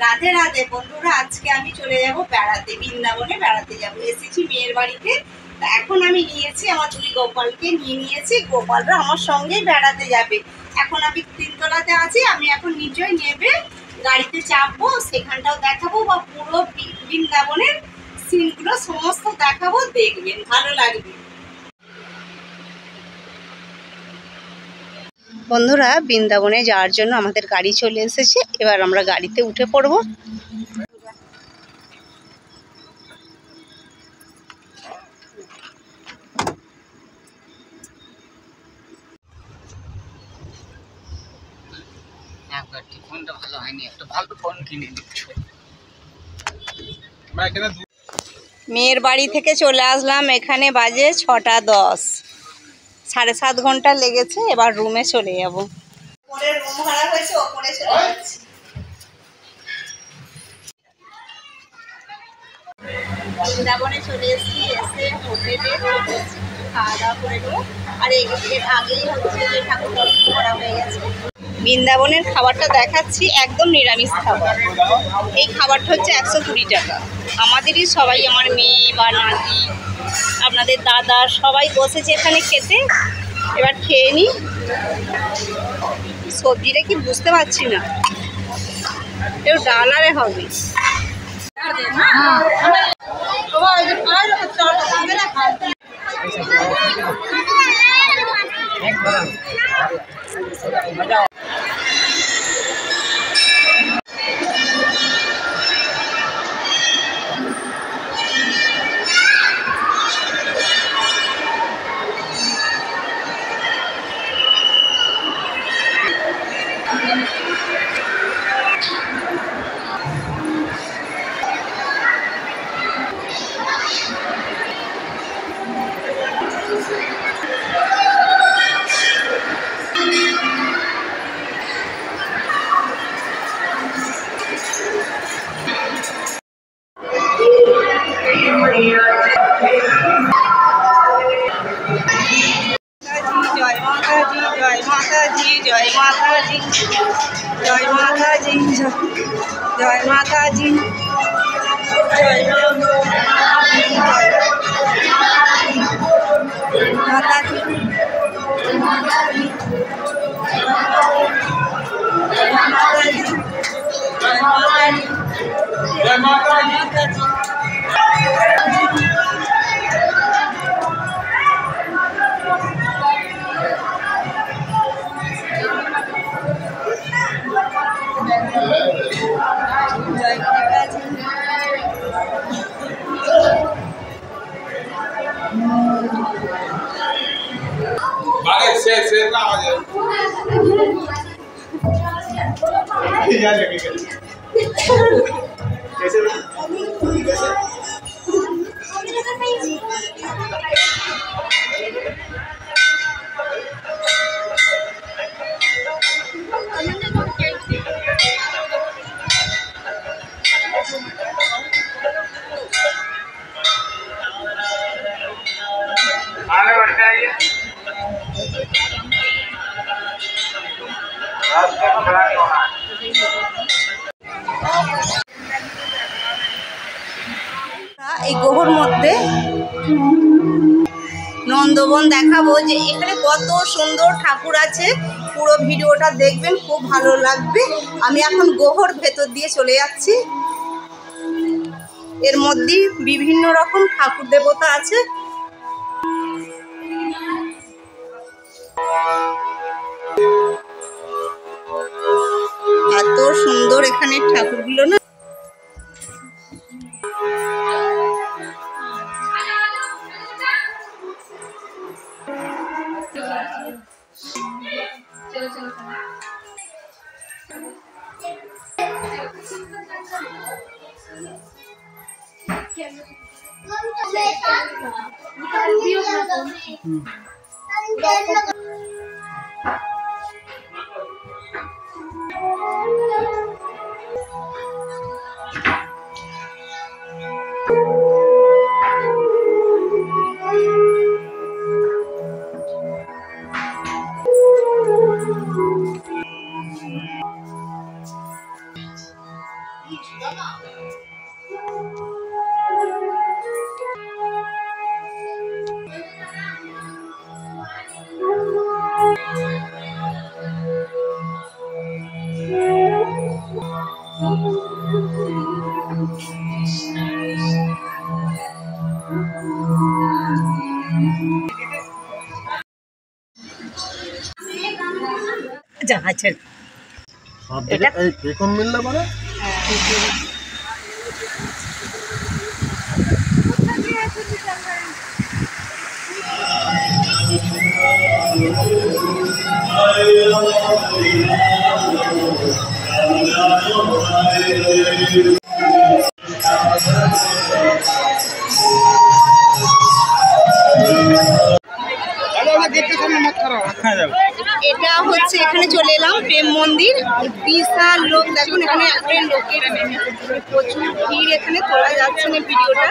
রাধে রাধে বন্ধুরা, আজকে আমি চলে যাব বেড়াতে, বৃন্দাবনে বেড়াতে যাব। এসেছি মেয়ের বাড়িতে। এখন আমি নিয়েছি আমার দুই গোপালকে, নিয়েছি। গোপালরা আমার সঙ্গেই বেড়াতে যাবে। এখন আমি 3 তলাতে আছি, আমি এখন নিশ্চয়ই নেবে গাড়িতে চাপবো, সেখানটাও দেখাবো বা পুরো বৃন্দাবনের সিনগুলো সমস্ত দেখাবো, দেখবেন ভালো লাগবে। বন্ধুরা, বৃন্দাবনে যাওয়ার জন্য আমাদের গাড়ি চলে এসেছে। এবার আমরা গাড়িতে উঠে পড়ব। মেয়ের বাড়ি থেকে চলে আসলাম, এখানে বাজে 6টা 10, 7.5 ঘন্টা লেগেছে। এবার রুমে চলে যাব। ওপরে রুম ভাড়া হয়েছে, ওপরে চলে যাচ্ছি। বৃন্দাবনে চলে এসেছি, এসে হোটেলে খাওয়া দাওয়া করে নেবো। আর এর আগেই হচ্ছে যে ঠাকুর দর্শন করা হয়ে গেছে। বৃন্দাবনের খাবারটা দেখাচ্ছি, একদম নিরামিষ খাবার। এই খাবারটা হচ্ছে 120 টাকা। আমাদেরই সবাই, আমার মেয়ে বা নাতি, আপনাদের দাদা সবাই বসেছে এখানে খেতে। এবার খেয়ে নিই। সবজিটা কি বুঝতে পারছি না, একটু ডাল আরে হবে। जय माता जी, जय माता जी, जय माता जी, जय माता जी, जय माता जी, जय माता जी। शेर का आवाज है। कैसे आगे बढ़ते आइए। এই গোহর মধ্যে নন্দবন দেখাবো, যে এখানে কত সুন্দর ঠাকুর আছে। পুরো ভিডিওটা দেখবেন, খুব ভালো লাগবে। আমি এখন গোহর ভেতর দিয়ে চলে যাচ্ছি। এর মধ্যে বিভিন্ন রকম ঠাকুর দেবতা আছে। এত সুন্দর এখানে ঠাকুরগুলো না। এটা কম মিললে পরে এটা হচ্ছে এখানে চলে এলাম প্রেম মন্দির, বিশাল লোক দেখুন এখানে একবারে লোকের প্রচুর ভিড়, এখানে তোলা যাচ্ছে না ভিডিওটা।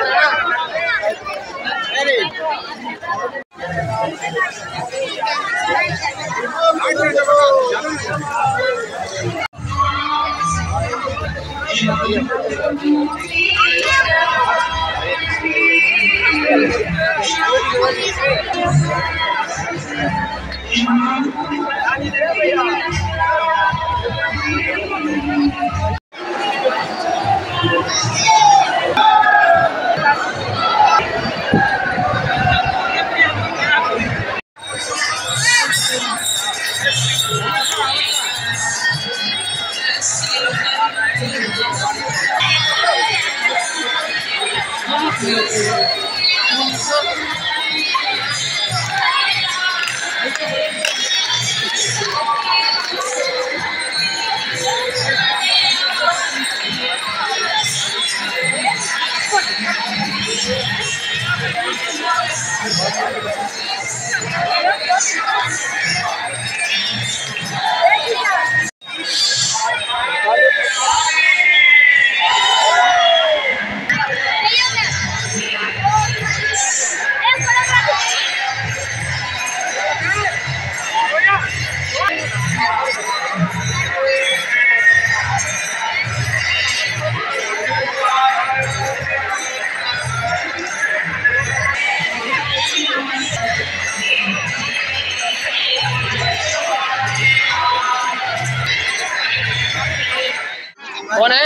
कौन है?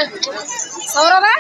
सौरभ है?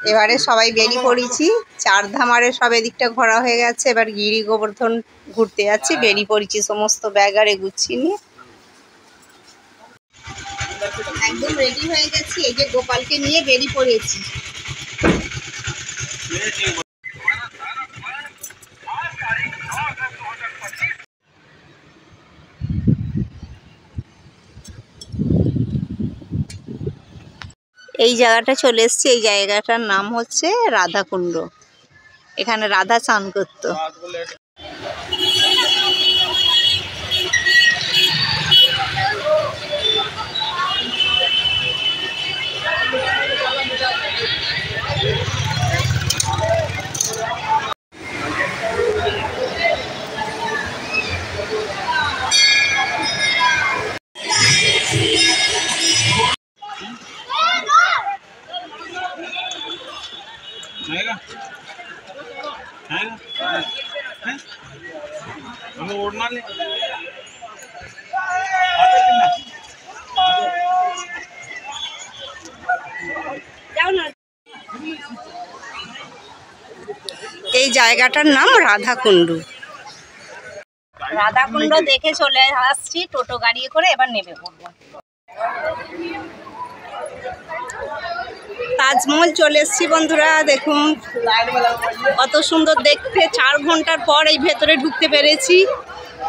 এবারে সবাই বেরিয়ে পড়েছি, চারধামারে সব এদিকটা ঘোরা হয়ে গেছে, এবার গিরি গোবর্ধন ঘুরতে যাচ্ছি। বেরিয়ে পড়েছি সমস্ত ব্যাগ আর এগুচ্ছি নিয়ে, একদম রেডি হয়ে গেছি। এই যে গোপালকে নিয়ে বেরিয়ে পড়েছি। এই জায়গাটা চলে এসছি, এই জায়গাটার নাম হচ্ছে রাধাকুণ্ড। এখানে রাধা চান করতো। এই জায়গাটার নাম রাধাকুণ্ড। রাধাকুণ্ড দেখে চলে আসছি টোটো গাড়ি করে, এবার নেমে পড়বো। তাজমহল চলে এসেছি বন্ধুরা, দেখুন কত সুন্দর দেখতে। 4 ঘন্টার পর এই ভেতরে ঢুকতে পেরেছি।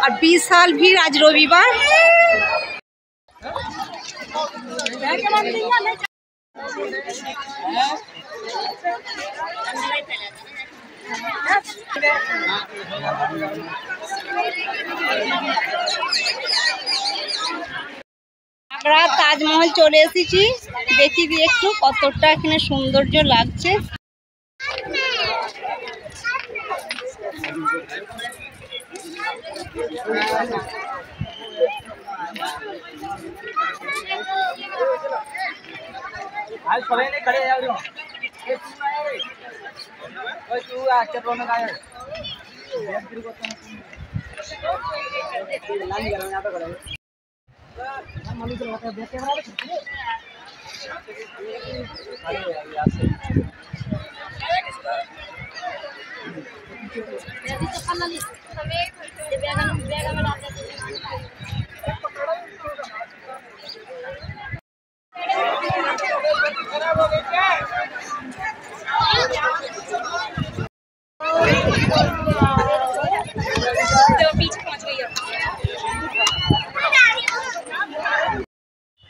আর বিশাল ভিড়, আজ রবিবার। আমরা তাজমহল চলে এসেছি, দেখি দিয়ে একটু কতটা এখানে সৌন্দর্য লাগছে।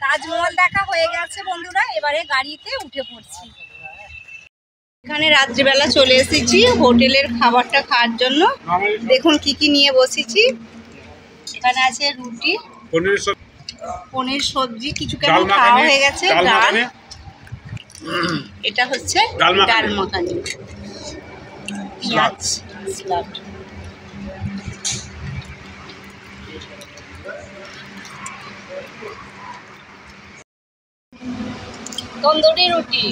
তাজমহল দেখা হয়ে গেছে বন্ধুরা, এবারে গাড়িতে উঠে পড়ছি। এখানে রাত্রিবেলা চলে এসেছি হোটেলের খাবারটা খাওয়ার জন্য। দেখুন কি কি নিয়ে বসেছি। এখানে আছে রুটি, পনির সবজি, কিছু কেমন খাওয়া হয়ে গেছে, ডাল, এটা হচ্ছে ডাল মাখানি, পেঁয়াজ স্যালাড, তন্দুরি রুটি,